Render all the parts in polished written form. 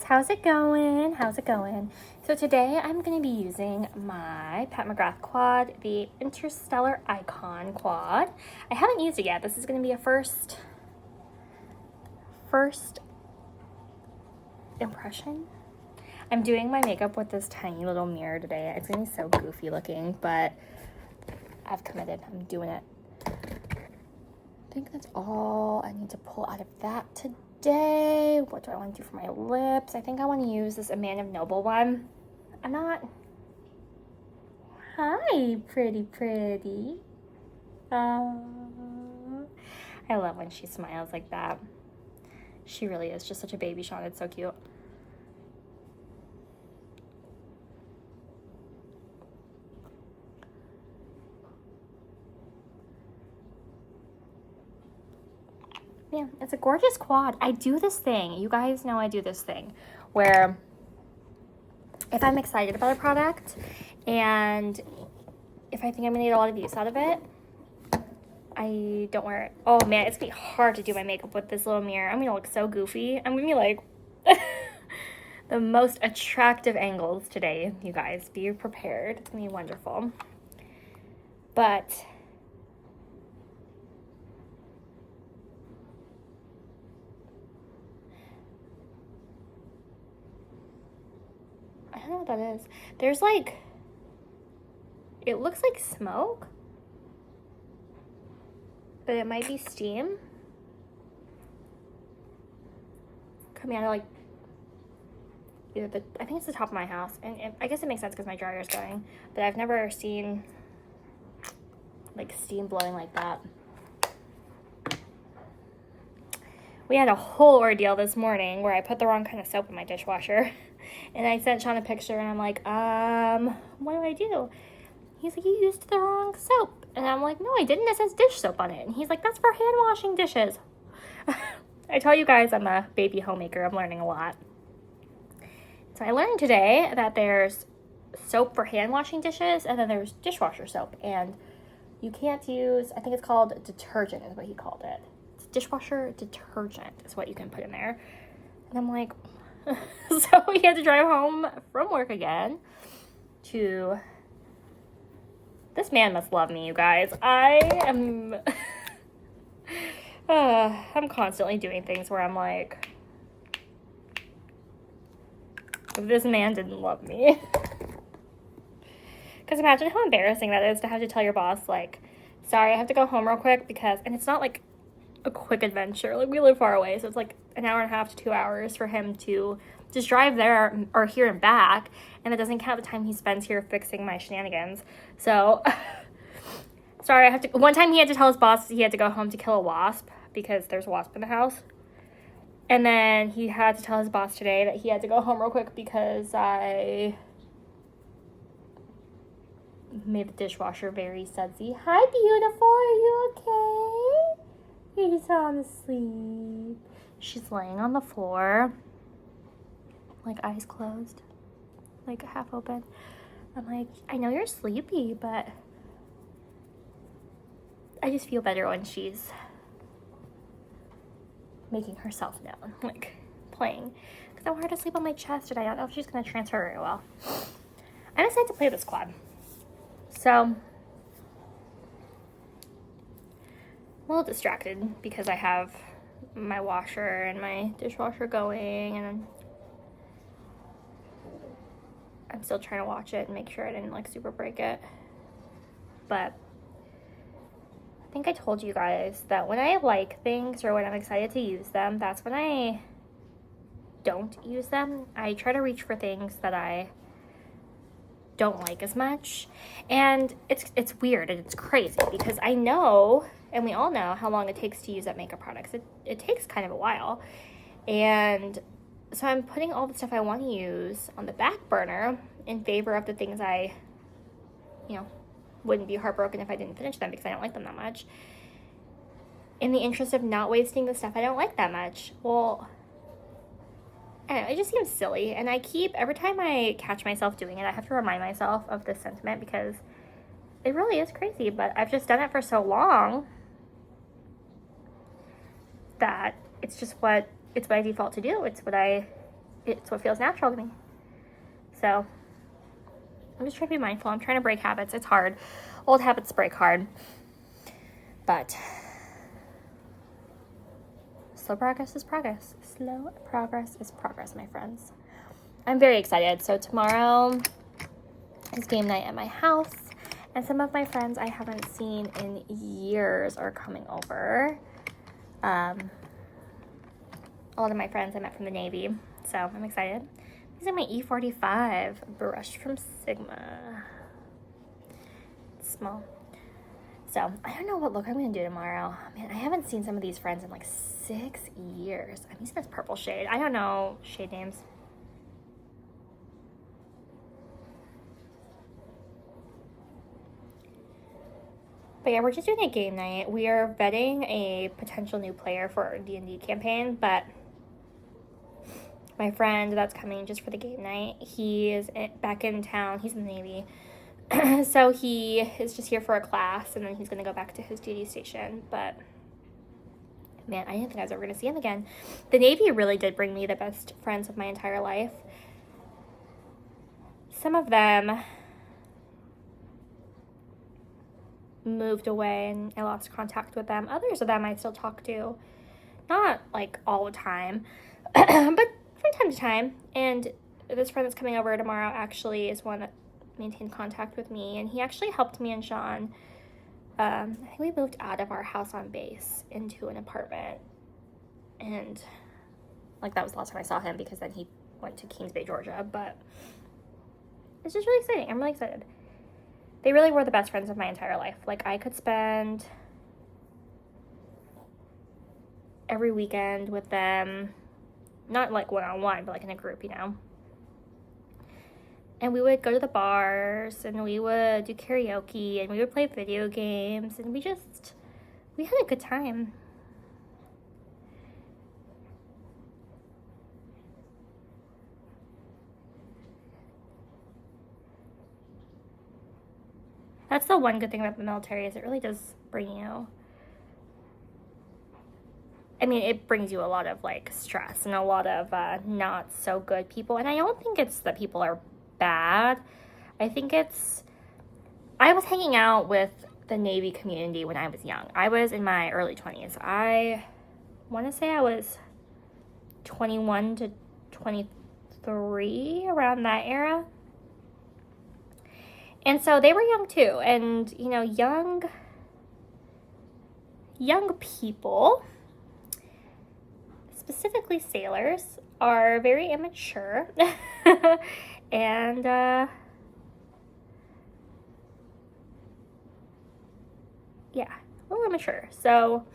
how's it going? How's it going? So today I'm going to be using my Pcgrath quad, the Interstellar Icon quad. I haven't used it yet. This is going to be a first impression. I'm doing my makeup with this tiny little mirror today. It's going to be so goofy looking, but I've committed. I'm doing it. I think that's all I need to pull out of that today. What do I want to do for my lips? I think I want to use this Amanda Noble one. I'm not... Hi, pretty. I love when she smiles like that. She really is just such a baby Sean. It's so cute. Yeah, it's a gorgeous quad. I do this thing. You guys know I do this thing where if I'm excited about a product and if I think I'm gonna get a lot of use out of it, I don't wear it. Oh man, it's gonna be hard to do my makeup with this little mirror. I'm gonna look so goofy. I'm gonna be like the most attractive angles today, you guys. Be prepared. It's gonna be wonderful. But I don't know what that is. There's like, it looks like smoke, but it might be steam coming out of like either the, I think it's the top of my house, and I guess it makes sense because my dryer's going, but I've never seen like steam blowing like that. We had a whole ordeal this morning where I put the wrong kind of soap in my dishwasher. And I sent Sean a picture and I'm like, what do I do? He's like, you used the wrong soap. And I'm like, no, I didn't. It says dish soap on it. And he's like, that's for hand washing dishes. I tell you guys, I'm a baby homemaker. I'm learning a lot. So I learned today that there's soap for hand washing dishes and then there's dishwasher soap. And you can't use, I think it's called detergent is what he called it. It's dishwasher detergent is what you can put in there. And I'm like, so we had to drive home from work again to... This man must love me, you guys. I am... I'm constantly doing things where I'm like, if this man didn't love me. Because imagine how embarrassing that is to have to tell your boss, like, sorry, I have to go home real quick because... And it's not like a quick adventure. Like, we live far away, so it's like an hour and a half to 2 hours for him to just drive there or here and back, and it doesn't count the time he spends here fixing my shenanigans. So sorry, I have to... One time he had to tell his boss he had to go home to kill a wasp because there's a wasp in the house, and then he had to tell his boss today that he had to go home real quick because I made the dishwasher very sudsy. Hi, beautiful, are you okay? You're just falling asleep. She's laying on the floor, like eyes closed, like half open. I'm like, I know you're sleepy, but I just feel better when she's making herself known, like playing. Because I want her to sleep on my chest, and I don't know if she's going to transfer very well. I'm excited to play this quad. So, I'm a little distracted because I have my washer and my dishwasher going, and I'm still trying to watch it and make sure I didn't like super break it. But I think I told you guys that when I like things or when I'm excited to use them, that's when I don't use them. I try to reach for things that I don't like as much. And it's weird and it's crazy because I know, and we all know, how long it takes to use up makeup products. It takes kind of a while. And so I'm putting all the stuff I want to use on the back burner in favor of the things I, wouldn't be heartbroken if I didn't finish them because I don't like them that much. In the interest of not wasting the stuff I don't like that much. Well, I don't know, it just seems silly. And every time I catch myself doing it, I have to remind myself of this sentiment because it really is crazy. But I've just done it for so long that it's what I default to do. It's what I it's what feels natural to me. So I'm just trying to be mindful. I'm trying to break habits. It's hard. Old habits break hard. But slow progress is progress. Slow progress is progress, my friends. I'm very excited. So tomorrow is game night at my house. And some of my friends I haven't seen in years are coming over. A lot of my friends I met from the Navy. So I'm excited. These are my E45 brush from Sigma. It's small. So I don't know what look I'm going to do tomorrow. Man, I haven't seen some of these friends in like 6 years. I'm using this purple shade. I don't know shade names. But yeah, we're just doing a game night. We are vetting a potential new player for our D&D campaign, but my friend that's coming just for the game night, he is back in town. He's in the Navy. So he is just here for a class, and then he's going to go back to his duty station. But man, I didn't think I was ever going to see him again. The Navy really did bring me the best friends of my entire life. Some of them moved away and I lost contact with them. Others of them I still talk to. Not like all the time, but from time to time. And this friend that's coming over tomorrow actually is one that maintained contact with me, and he actually helped me and Sean. I think we moved out of our house on base into an apartment, and like that was the last time I saw him, because then he went to Kings Bay, Georgia. But it's just really exciting. I'm really excited. They really were the best friends of my entire life. Like, I could spend every weekend with them, not like one-on-one, but like in a group, you know. And we would go to the bars, and we would do karaoke, and we would play video games, and we had a good time. That's the one good thing about the military, is it really does bring you, I mean, it brings you a lot of like stress and a lot of not so good people. And I don't think it's that people are bad. I think I was hanging out with the Navy community when I was young. I was in my early 20s. I want to say I was 21 to 23, around that era. And so they were young too. And, you know, young people, specifically sailors, are very immature. And yeah, a little immature. So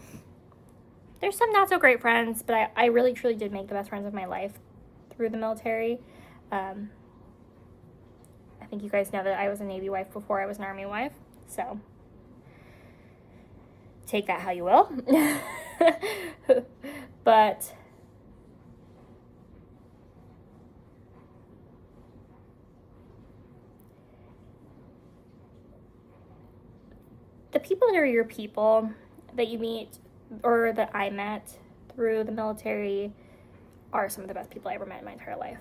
there's some not so great friends, but I really truly did make the best friends of my life through the military. I think you guys know that I was a Navy wife before I was an Army wife, so take that how you will. But the people that are your people that you meet, or that I met through the military, are some of the best people I ever met in my entire life.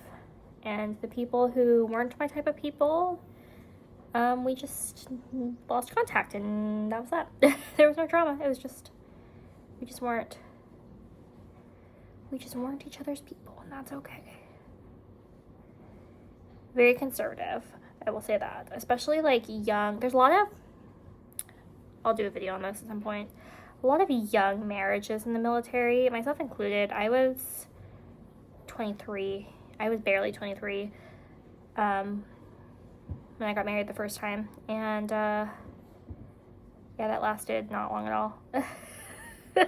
And the people who weren't my type of people, we just lost contact, and that was that. There was no drama. It was just, we just weren't each other's people, and that's okay. Very conservative, I will say that. Especially like young, there's a lot of, I'll do a video on this at some point, a lot of young marriages in the military, myself included. I was 23. I was barely 23 when I got married the first time. And yeah, that lasted not long at all. Yeah,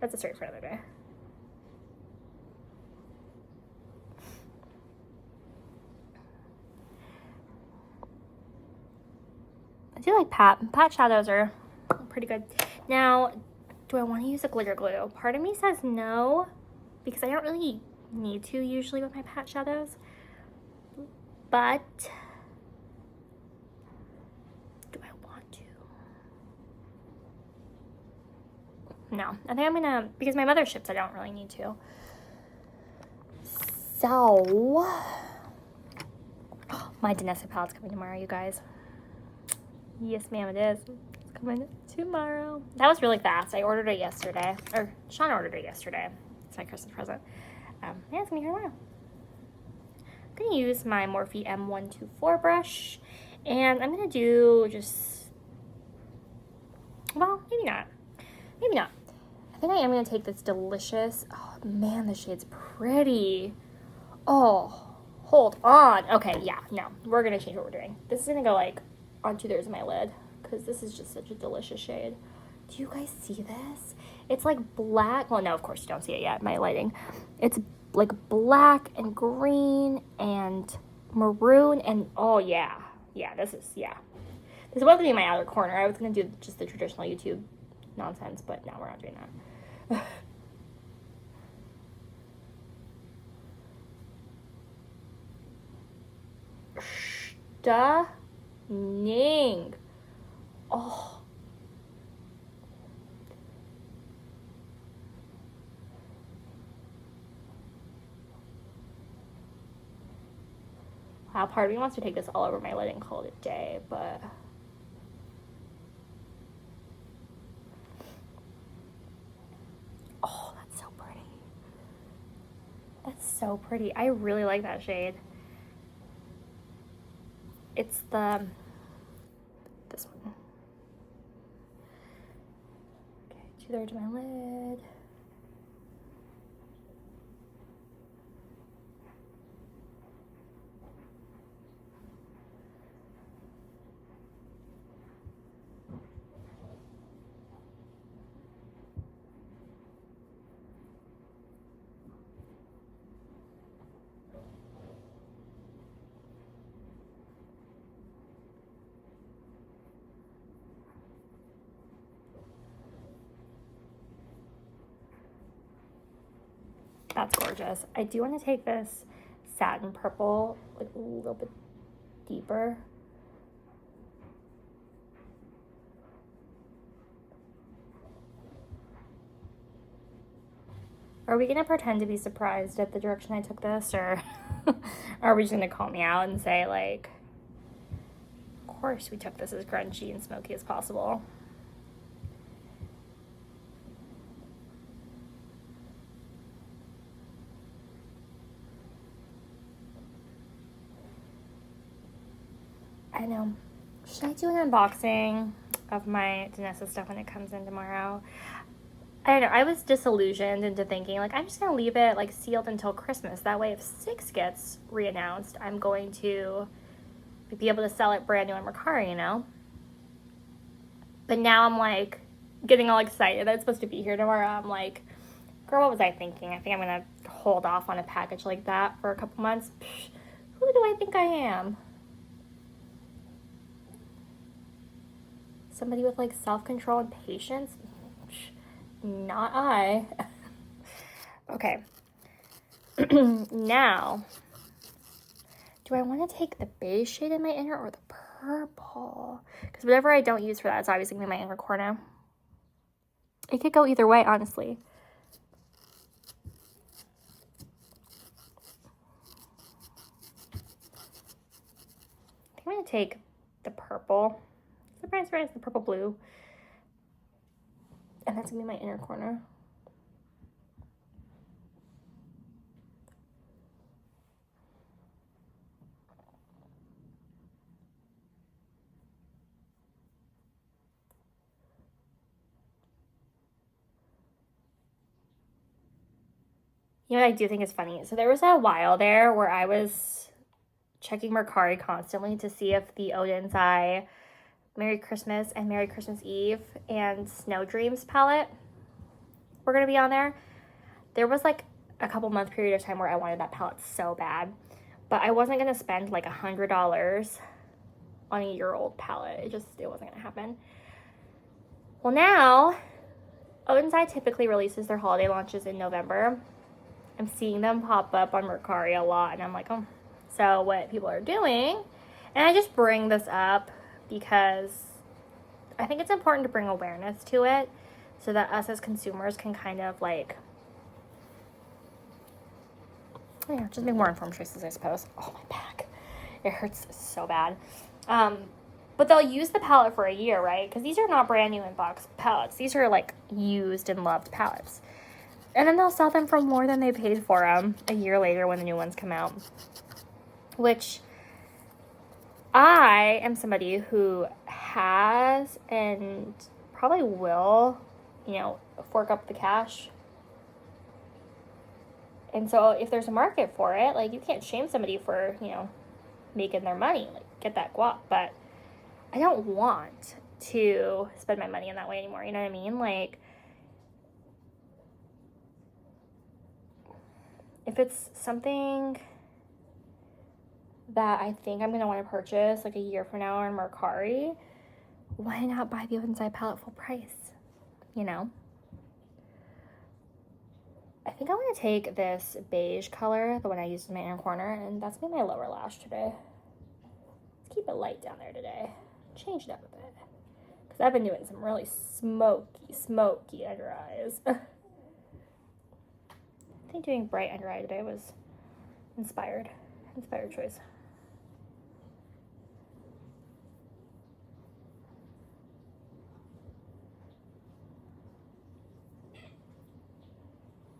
that's a story for another day. I do like pat shadows are pretty good. Now, do I want to use a glitter glue? Part of me says no, because I don't really need to usually with my pat shadows. But do I want to? No, I think I'm gonna, because my mother ships, I don't really need to. So, my Danessa palette's coming tomorrow, you guys. Yes, ma'am, it is. It's coming tomorrow. That was really fast. I ordered it yesterday. Or, Sean ordered it yesterday. It's my Christmas present. Yeah, it's going to be here tomorrow. I'm going to use my Morphe M124 brush. And I'm going to do just... Well, maybe not. Maybe not. I think I am going to take this delicious... Oh, man, this shade's pretty. Oh, hold on. Okay, yeah, no. We're going to change what we're doing. This is going to go, like, on 2/3 of my lid. Because this is just such a delicious shade. Do you guys see this? It's, like, black. Well, no, of course you don't see it yet. My lighting. It's, like, black and green and maroon. And, oh, yeah. Yeah, this is, yeah. This was going to be my outer corner. I was going to do just the traditional YouTube nonsense, but now we're not doing that. Stunning. Oh. Wow, part of me wants to take this all over my lid and call it a day, but... Oh, that's so pretty. That's so pretty. I really like that shade. It's this one. Okay, 2/3 of my lid. That's gorgeous. I do want to take this satin purple like a little bit deeper. Are we going to pretend to be surprised at the direction I took this, or are we just going to call me out and say, like, of course we took this as grungy and smoky as possible? I know. Should I do an unboxing of my Danessa stuff when it comes in tomorrow? I don't know. I was disillusioned into thinking, like, I'm just going to leave it, like, sealed until Christmas. That way, if 6 gets reannounced, I'm going to be able to sell it brand new on Mercari, you know? But now I'm, like, getting all excited that it's supposed to be here tomorrow. I'm like, girl, what was I thinking? I think I'm going to hold off on a package like that for a couple months. Psh, who do I think I am? Somebody with, like, self-control and patience? Not I. Okay. Now, do I want to take the beige shade in my inner or the purple? Because whatever I don't use for that is obviously going to be my inner corner. It could go either way, honestly. I think I'm going to take the purple. Surprise, surprise, the purple blue. And that's going to be my inner corner. You know what I do think is funny? So there was a while there where I was checking Mercari constantly to see if the Odin's Eye Merry Christmas and Merry Christmas Eve and Snow Dreams palette were going to be on there. There was like a couple month period of time where I wanted that palette so bad, but I wasn't going to spend like $100 on a year-old palette. It wasn't going to happen. Well, now Odin's Eye typically releases their holiday launches in November. I'm seeing them pop up on Mercari a lot, and I'm like, oh. So what people are doing, and I just bring this up because I think it's important to bring awareness to it so that us as consumers can kind of like Yeah, just make more informed choices, I suppose. Oh, my back. It hurts so bad. But they'll use the palette for a year, right? Because these are not brand new in box palettes. These are like used and loved palettes. And then they'll sell them for more than they paid for them a year later when the new ones come out. Which I am somebody who has and probably will, fork up the cash. And so if there's a market for it, like, you can't shame somebody for, making their money. Like, get that guap. But I don't want to spend my money in that way anymore. You know what I mean? Like, if it's something that I think I'm going to want to purchase like a year from now on Mercari, why not buy the inside palette full price? I think I want to take this beige color, the one I used in my inner corner, and that's going to be my lower lash today. Let's keep it light down there today. Change it up a bit. Because I've been doing some really smoky under eyes. I think doing bright under eye today was inspired choice.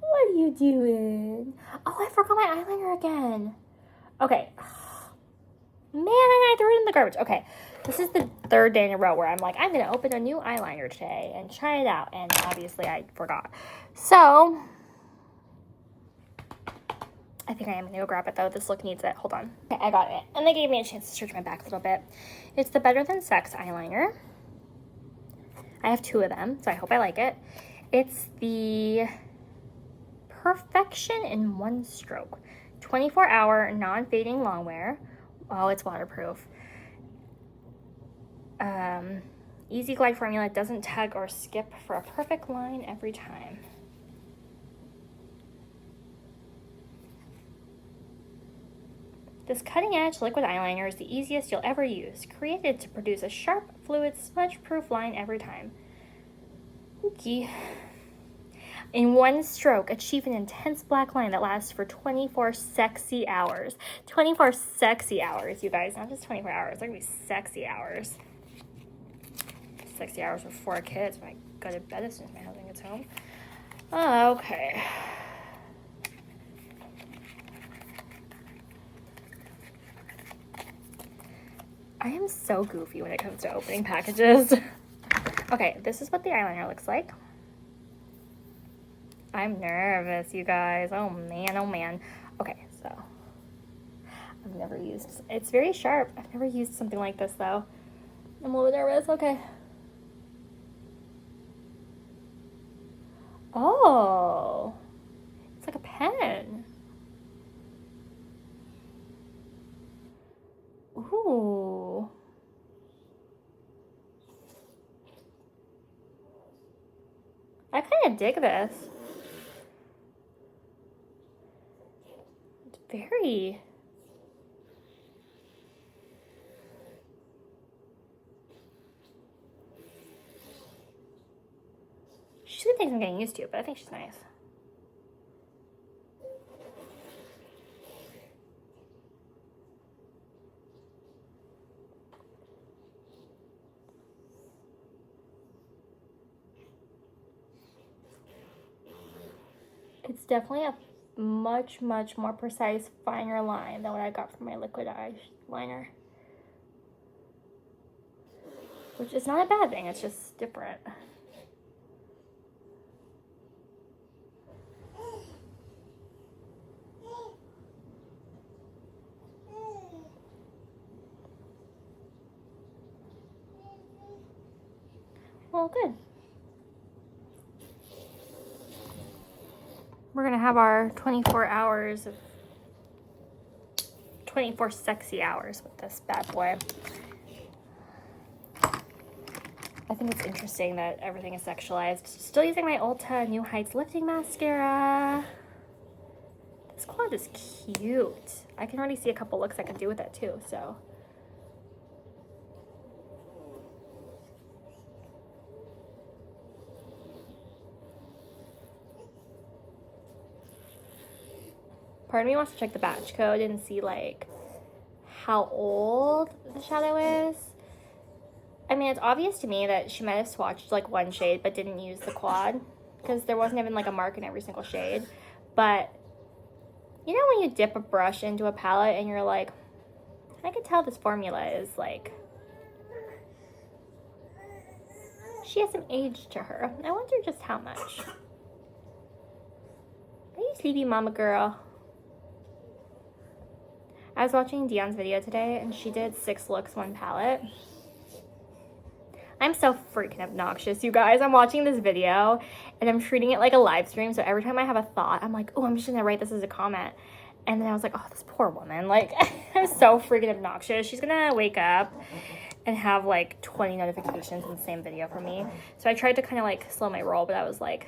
What are you doing? Oh, I forgot my eyeliner again. Okay. Man, I threw it in the garbage. Okay. This is the third day in a row where I'm like, I'm going to open a new eyeliner today and try it out. And obviously I forgot. So I think I am going to go grab it, though. This look needs it. Hold on. Okay, I got it. And they gave me a chance to stretch my back a little bit. It's the Better Than Sex eyeliner. I have 2 of them, so I hope I like it. It's the Perfection in One Stroke. 24-hour non-fading longwear. Oh, it's waterproof. Easy glide formula. Doesn't tug or skip for a perfect line every time. This cutting-edge liquid eyeliner is the easiest you'll ever use, created to produce a sharp, fluid, smudge-proof line every time. Okay. In one stroke, achieve an intense black line that lasts for 24 sexy hours. 24 sexy hours, you guys. Not just 24 hours. They're going to be sexy hours. Sexy hours with 4 kids when I go to bed as soon as my husband gets home. Okay. I am so goofy when it comes to opening packages. Okay, this is what the eyeliner looks like. I'm nervous, you guys. Oh man, oh man. Okay, so I've never used, it's very sharp. I've never used something like this though. I'm a little nervous. Okay. Oh, it's like a pen. Ooh. I kind of dig this. It's very... She thinks I'm getting used to it, but I think she's nice. It's definitely a much more precise, finer line than what I got from my liquid eyeliner. Which is not a bad thing, it's just different. Well, good. We're gonna have our 24 hours of 24 sexy hours with this bad boy. I think it's interesting that everything is sexualized. Still using my Ulta New Heights Lifting Mascara. This quad is cute. I can already see a couple looks I can do with it too, so. Part of me wants to check the batch code and see, like, how old the shadow is. I mean, it's obvious to me that she might have swatched, like, one shade but didn't use the quad, because there wasn't even, like, a mark in every single shade. But, you know when you dip a brush into a palette and you're like, I can tell this formula is, like, she has some age to her. I wonder just how much. Are you sleepy, mama girl? I was watching Dion's video today, and she did 6 looks, 1 palette. I'm so freaking obnoxious, you guys. I'm watching this video, and I'm treating it like a live stream, so every time I have a thought, I'm like, oh, I'm just gonna write this as a comment. And then I was like, oh, this poor woman. Like, I'm so freaking obnoxious. She's gonna wake up and have, like, 20 notifications in the same video from me. So I tried to kind of, like, slow my roll, but I was like,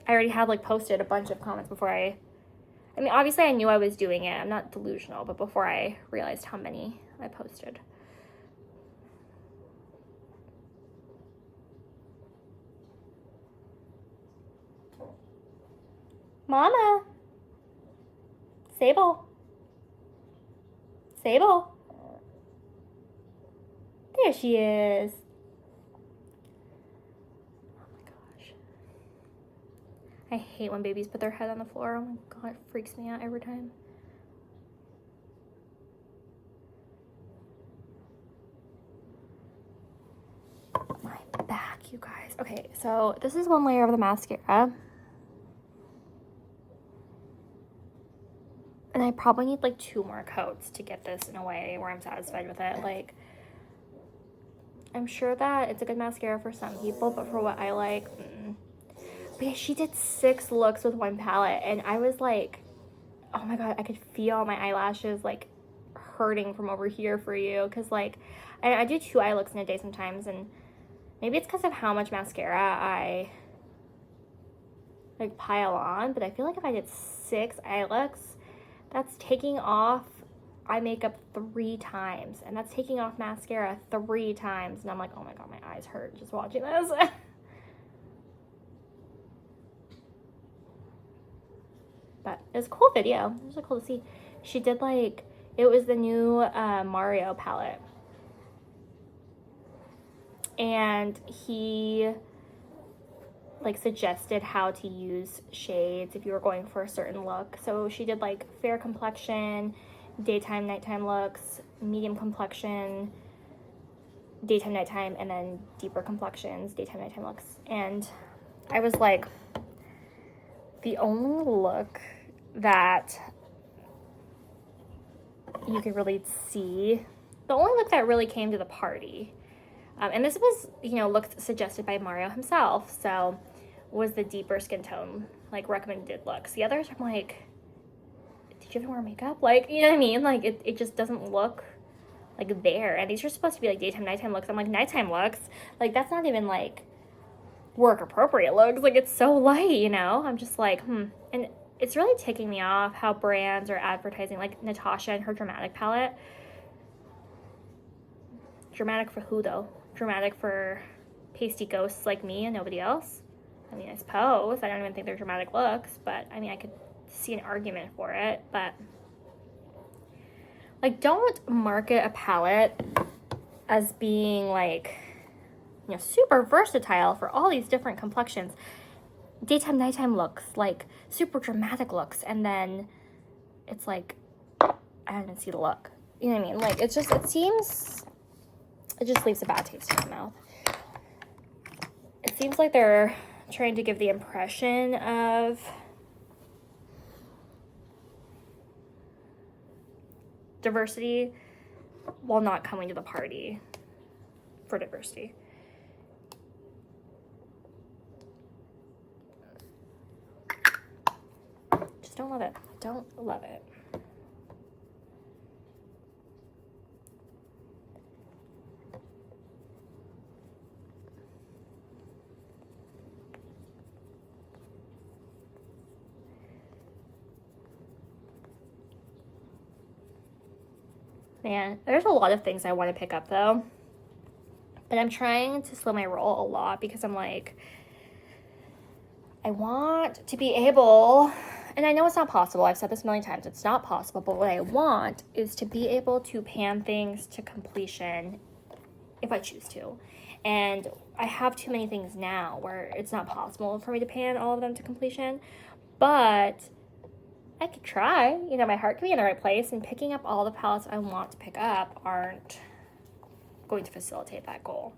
I already had, like, posted a bunch of comments before I mean, obviously I knew I was doing it. I'm not delusional, but before I realized how many I posted. Mama! Sable! Sable! There she is. Oh my gosh. I hate when babies put their head on the floor. Oh my god, it freaks me out every time. My back, you guys. Okay, so this is one layer of the mascara. And I probably need like 2 more coats to get this in a way where I'm satisfied with it. Like, I'm sure that it's a good mascara for some people, but for what I like, But yeah, she did 6 looks with 1 palette, and I was like, oh my god, I could feel my eyelashes like hurting from over here for you, because like I do 2 eye looks in a day sometimes, and maybe it's because of how much mascara I like pile on, but I feel like if I did 6 eye looks, that's taking off eye makeup 3 times, and that's taking off mascara 3 times, and I'm like, oh my god, my eyes hurt just watching this. But it was a cool video. It was really cool to see. She did like, it was the new Mario palette, and he like suggested how to use shades if you were going for a certain look. So she did like fair complexion, daytime, nighttime looks, medium complexion, daytime, nighttime, and then deeper complexions, daytime, nighttime looks. And I was like, the only look that you could really see, the only look that really came to the party, and this was, you know, look suggested by Mario himself, so was the deeper skin tone, like, recommended looks. The others, I'm like, did you even wear makeup? Like, you know what I mean? Like, it just doesn't look like there. And these are supposed to be like daytime, nighttime looks. I'm like, nighttime looks? Like, that's not even like work appropriate looks. Like, it's so light, you know? I'm just like, And it's really ticking me off how brands are advertising, like Natasha and her dramatic palette. Dramatic for who, though? Dramatic for pasty ghosts like me and nobody else? I mean, I suppose. I don't even think they're dramatic looks, but I mean, I could see an argument for it. But like, don't market a palette as being like, you know, super versatile for all these different complexions. Daytime, nighttime looks, like super dramatic looks, and then it's like, I don't even see the look. You know what I mean? Like, it's just, it just leaves a bad taste in my mouth. It seems like they're trying to give the impression of diversity while not coming to the party for diversity. Just don't love it. Don't love it. Man, there's a lot of things I want to pick up though, but I'm trying to slow my roll a lot because I'm like, I want to be able, And I know it's not possible. I've said this a million times. It's not possible. But what I want is to be able to pan things to completion if I choose to. And I have too many things now where it's not possible for me to pan all of them to completion. But I could try. You know, my heart can be in the right place. And picking up all the palettes I want to pick up aren't going to facilitate that goal.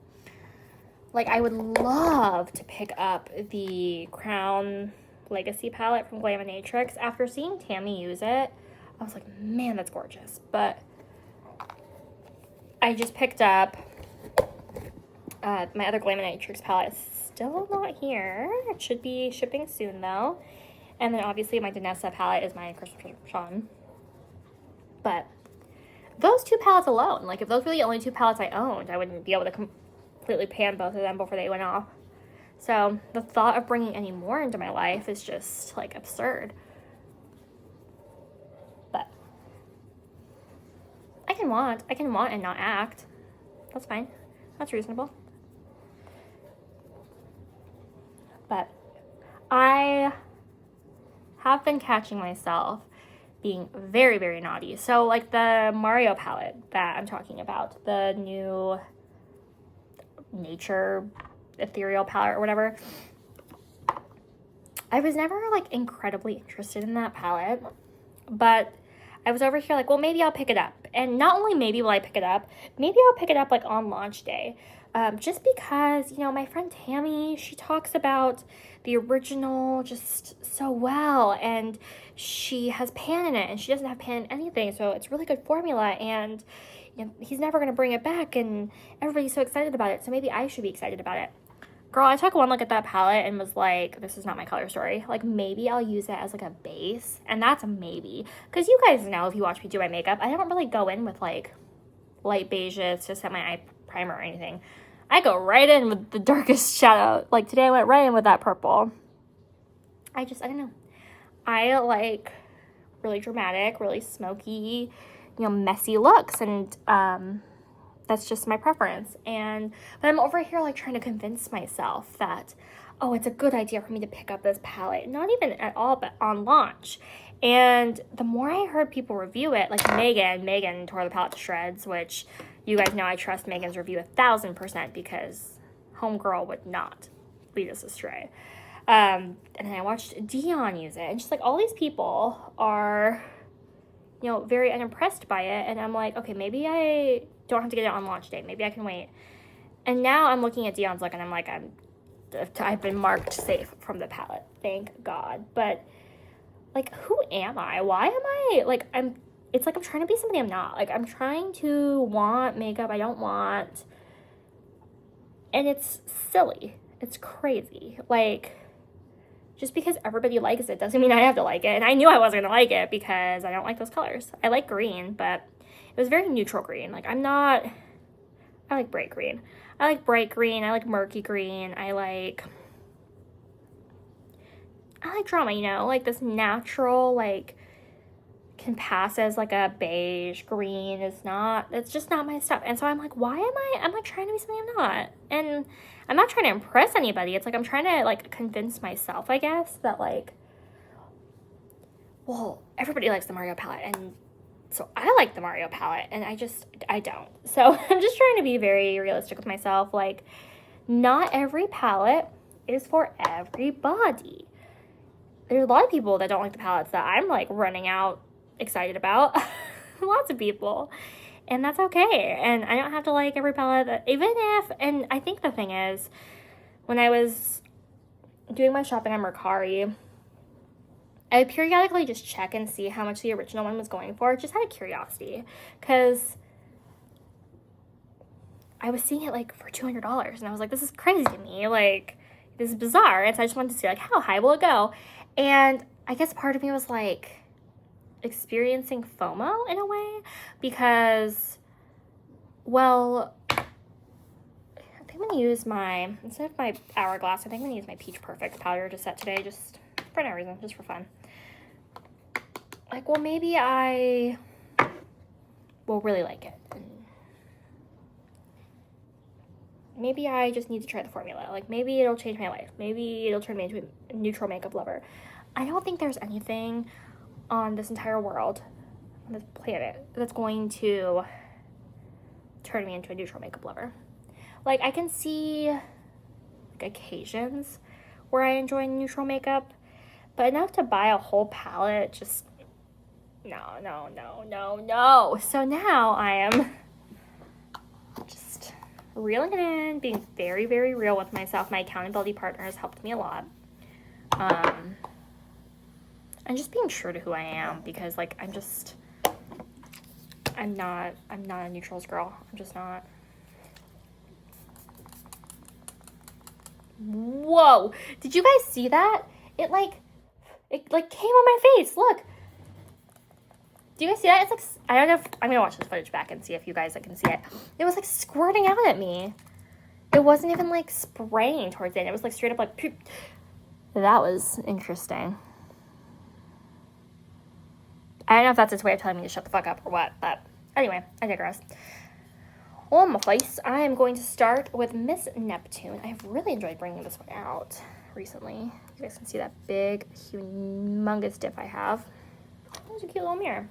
Like, I would love to pick up the Crown Legacy palette from Glaminatrix. After seeing Tammy use it, I was like, man, that's gorgeous. But I just picked up my other Glaminatrix palette. It's still not here. It should be shipping soon, though. And then, obviously, my Danessa palette is my Christmas Sean. But those two palettes alone, like, if those were the only two palettes I owned, I wouldn't be able to completely pan both of them before they went off. So the thought of bringing any more into my life is just, like, absurd. But I can want and not act. That's fine. That's reasonable. But I have been catching myself being very, very naughty. So, like, the Mario palette that I'm talking about, the new nature ethereal palette or whatever, I was never, like, incredibly interested in that palette, but I was over here like, well, maybe I'll pick it up. And not only maybe will I pick it up, maybe I'll pick it up, like, on launch day. Just because, you know, my friend Tammy, she talks about the original just so well, and she has pan in it, and she doesn't have pan in anything, so it's really good formula, and you know, he's never going to bring it back, and everybody's so excited about it, so maybe I should be excited about it. Girl, I took one look at that palette and was like, this is not my color story. Like, maybe I'll use it as, like, a base, and that's a maybe. Because you guys know, if you watch me do my makeup, I don't really go in with, like, light beiges to set my eye primer or anything. I go right in with the darkest shadow. Like, today I went right in with that purple. I don't know. I like really dramatic, really smoky, you know, messy looks, and that's just my preference. But I'm over here, like, trying to convince myself that, oh, it's a good idea for me to pick up this palette. Not even at all, but on launch. And the more I heard people review it, like Megan tore the palette to shreds, which you guys know I trust Megan's review 1,000% because homegirl would not lead us astray. And then I watched Dion use it, and just, like, all these people are, you know, very unimpressed by it, and I'm like, okay, maybe I don't have to get it on launch day. Maybe I can wait. And now I'm looking at Dion's look, and I'm like, I've been marked safe from the palette. Thank God. But, like, who am I? Why am I, like, it's like I'm trying to be somebody I'm not. Like, I'm trying to want makeup I don't want. And it's silly. It's crazy. Like, just because everybody likes it doesn't mean I have to like it. And I knew I wasn't going to like it because I don't like those colors. I like green, but it was very neutral green. Like, I like bright green. I like bright green. I like murky green. I like drama, you know? Like, this natural, like, can pass as, like, a beige green it's just not my stuff. And so I'm like, why I'm like trying to be something I'm not. And I'm not trying to impress anybody. It's like I'm trying to, like, convince myself, I guess, that, like, well, everybody likes the Mario palette, and so I like the Mario palette, and I don't. So I'm just trying to be very realistic with myself. Like, not every palette is for everybody. There's a lot of people that don't like the palettes that I'm, like, running out excited about. Lots of people. And that's okay. And I don't have to like every palette, and I think the thing is, when I was doing my shopping on Mercari, I would periodically just check and see how much the original one was going for, just out of curiosity, because I was seeing it, like, for $200, and I was like, this is crazy to me, like, this is bizarre, and so I just wanted to see, like, how high will it go. And I guess part of me was, like, experiencing FOMO in a way, because, well, I think I'm going to use instead of my Hourglass, I think I'm going to use my Peach Perfect powder to set today, just for no reason, just for fun. Like, well, maybe I will really like it. And maybe I just need to try the formula. Like, maybe it'll change my life. Maybe it'll turn me into a neutral makeup lover. I don't think there's anything on this entire world, on this planet, that's going to turn me into a neutral makeup lover. Like, I can see like occasions where I enjoy neutral makeup, but enough to buy a whole palette, just no. So now I am just reeling it in, being very, very real with myself. My accountability partner has helped me a lot. And just being true to who I am, because like I'm not a neutrals girl. I'm just not. Whoa, did you guys see that? It came on my face. Look, do you guys see that? It's like, I don't know if I'm gonna watch this footage back and see if you guys can see it. It was like squirting out at me. It wasn't even like spraying towards it. It was like straight up like poop. That was interesting. I don't know if that's its way of telling me to shut the fuck up or what, but anyway, I digress. On my face, I am going to start with Miss Neptune. I have really enjoyed bringing this one out recently. You guys can see that big, humongous dip I have. There's a cute little mirror.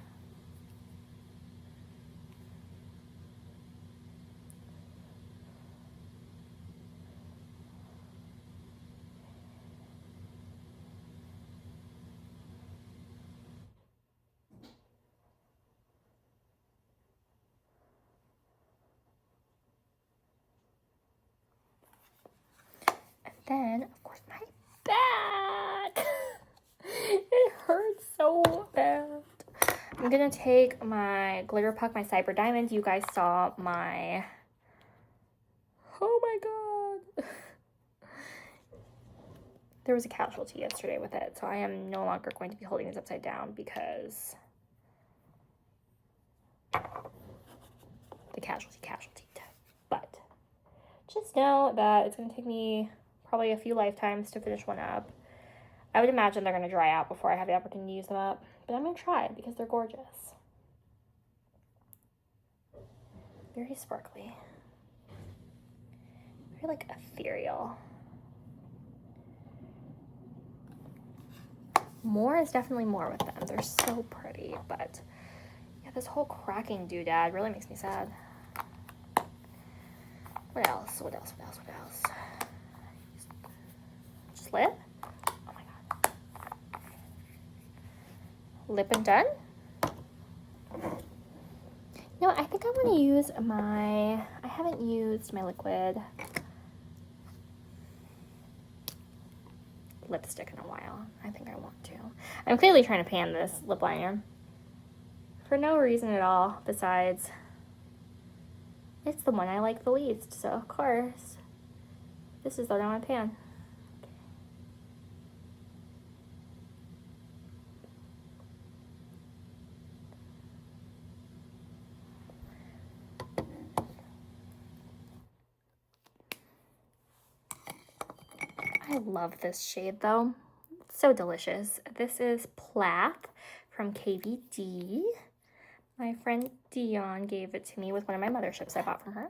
Then, of course, my back. It hurts so bad. I'm gonna take my glitter puck, my Cyber Diamonds. You guys saw my, oh my god. There was a casualty yesterday with it, so I am no longer going to be holding this upside down because the casualty. But just know that it's gonna take me probably a few lifetimes to finish one up. I would imagine they're going to dry out before I have the opportunity to use them up, but I'm going to try it because they're gorgeous. Very sparkly. Very like ethereal. More is definitely more with them. They're so pretty, but yeah, this whole cracking doodad really makes me sad. What else? Lip? Oh my god. Lip and done? No, I think I want to use I haven't used my liquid lipstick in a while. I think I want to. I'm clearly trying to pan this lip liner for no reason at all besides it's the one I like the least, so of course this is the one I want to pan. I love this shade though. It's so delicious. This is Plath from KVD. My friend Dion gave it to me with one of my motherships I bought from her.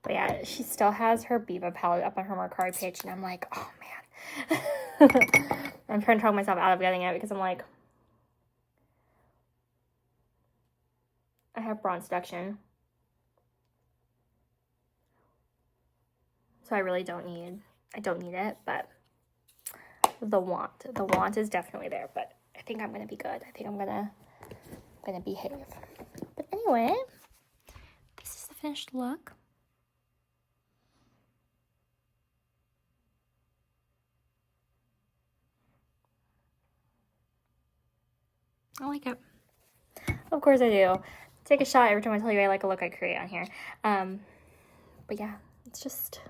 But yeah, she still has her Biva palette up on her Mercari page, and I'm like, oh man. I'm trying to talk myself out of getting it because I'm like, I have bronze seduction. So I really don't need it, but the want is definitely there, but I think I'm gonna be good. I think I'm gonna behave. But anyway, this is the finished look. I like it. Of course I do. Take a shot every time I tell you I like a look I create on here. But yeah, it's just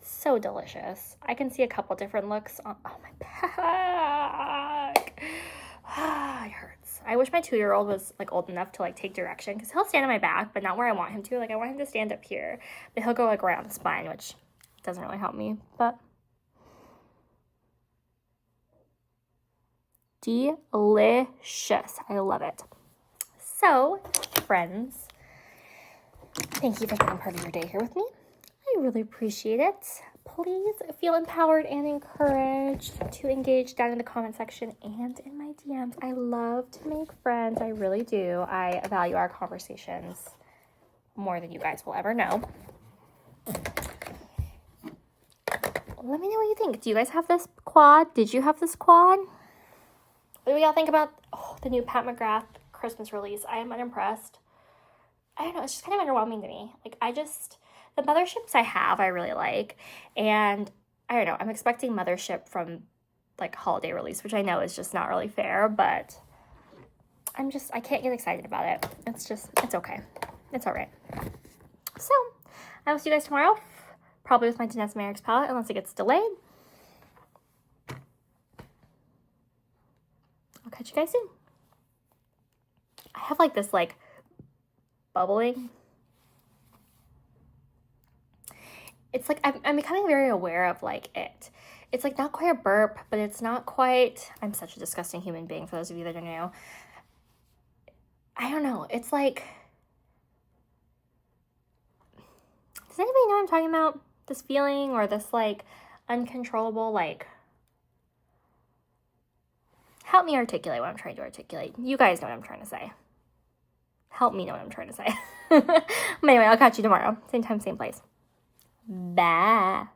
so delicious. I can see a couple different looks on, oh my back. It hurts. I wish my 2-year-old was like old enough to like take direction, because he'll stand on my back, but not where I want him to. Like I want him to stand up here, but he'll go like right on the spine, which doesn't really help me, but delicious. I love it. So, friends, thank you for spending part of your day here with me. I really appreciate it. Please feel empowered and encouraged to engage down in the comment section and in my DMs. I love to make friends. I really do. I value our conversations more than you guys will ever know. Let me know what you think. Do you guys have this quad? Did you have this quad? What do y'all think about the new Pat McGrath Christmas release? I am unimpressed. I don't know. It's just kind of underwhelming to me. Like, the motherships I have, I really like. And I don't know. I'm expecting mothership from, like, holiday release, which I know is just not really fair. But I can't get excited about it. It's okay. It's all right. So, I will see you guys tomorrow. Probably with my Danessa Merrick's palette, unless it gets delayed. I'll catch you guys soon. I have like this like bubbling. It's like I'm becoming very aware of like it. It's like not quite a burp, but it's not quite. I'm such a disgusting human being for those of you that don't know. I don't know. It's like, does anybody know what I'm talking about? This feeling or this like uncontrollable like. Help me articulate what I'm trying to articulate. You guys know what I'm trying to say. Help me know what I'm trying to say. But anyway, I'll catch you tomorrow. Same time, same place. Bye.